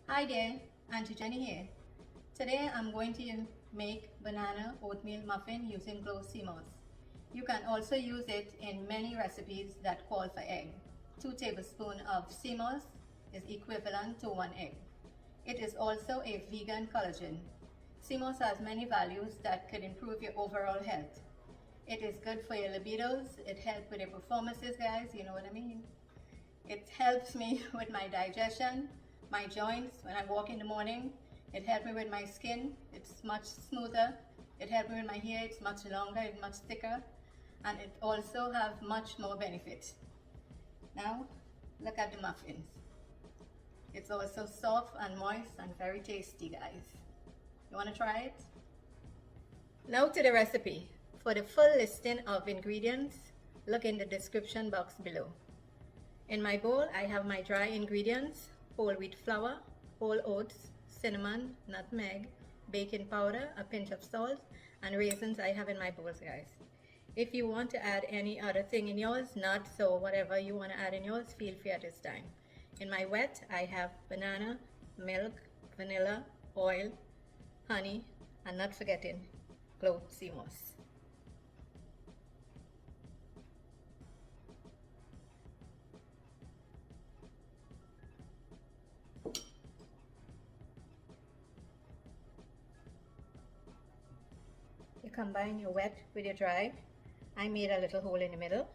Hi there, Auntie Jenny here. Today I'm going to make banana oatmeal muffin using glow CMOS. You can also use it in many recipes that call for egg. 2 tablespoons of CMOS is equivalent to 1 egg. It is also a vegan collagen. CMOS has many values that could improve your overall health. It is good for your libidos, it helps with your performances guys, you know what I mean? It helps me with my digestion, my joints when I walk in the morning. It helps me with my skin, it's much smoother. It helps me with my hair, it's much longer, it's much thicker. And it also have much more benefits. Now, look at the muffins. It's also soft and moist and very tasty, guys. You wanna try it? Now to the recipe. For the full listing of ingredients, look in the description box below. In my bowl, I have my dry ingredients: whole wheat flour, whole oats, cinnamon, nutmeg, baking powder, a pinch of salt, and raisins I have in my bowls, guys. If you want to add any other thing in yours, nuts or whatever you want to add in yours, feel free at this time. In my wet, I have banana, milk, vanilla, oil, honey, and not forgetting glow CMOS. You combine your wet with your dry. I made a little hole in the middle.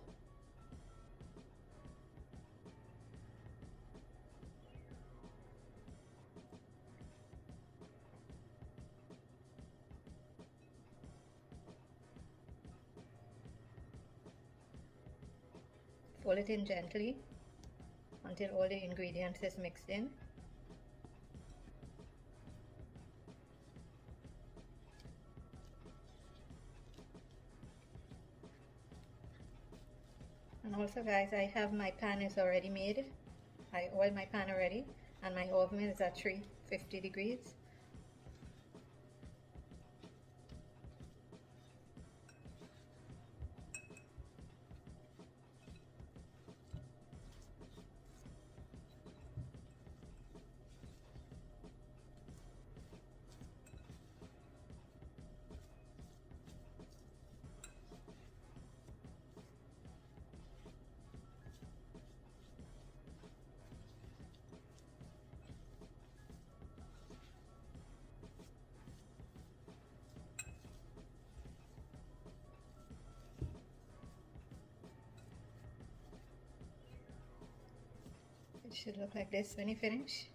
Fold it in gently until all the ingredients is mixed in. And also guys, I have my pan is already made. I oiled my pan already and my oven is at 350 degrees. It should look like this when you finish.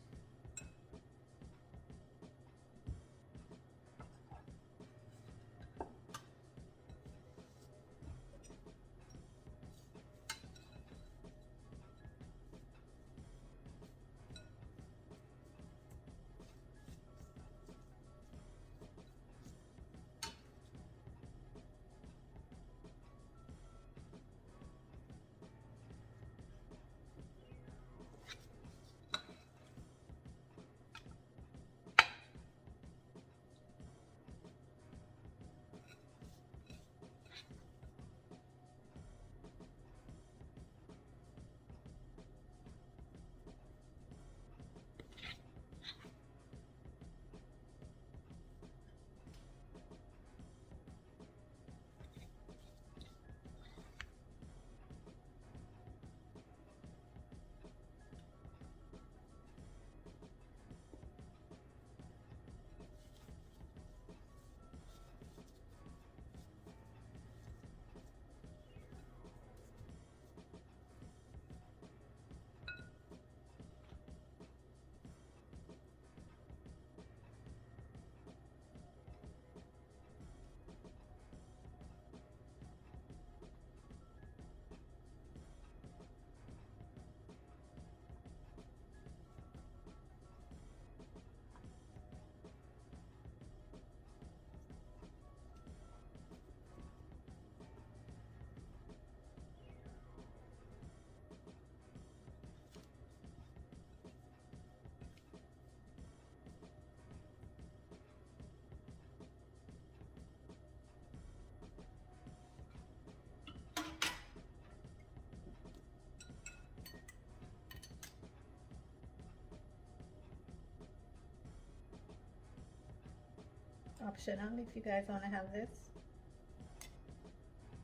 optional if you guys want to have this.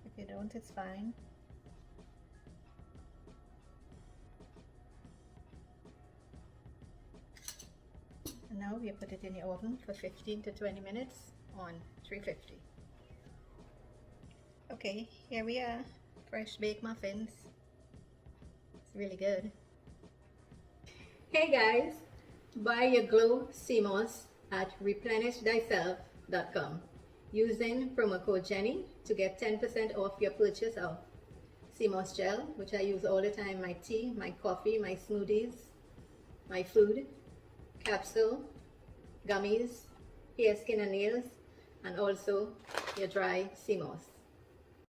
If you don't, it's fine. And now we put it in the oven for 15 to 20 minutes on 350. Okay, here we are, fresh baked muffins. It's really good. Hey guys, buy your Glow CMOS at replenishedthyself.com using promo code Jenny to get 10% off your purchase of CMOS gel, which I use all the time, my tea, my coffee, my smoothies, my food, capsule, gummies, hair, skin and nails, and also your dry CMOS.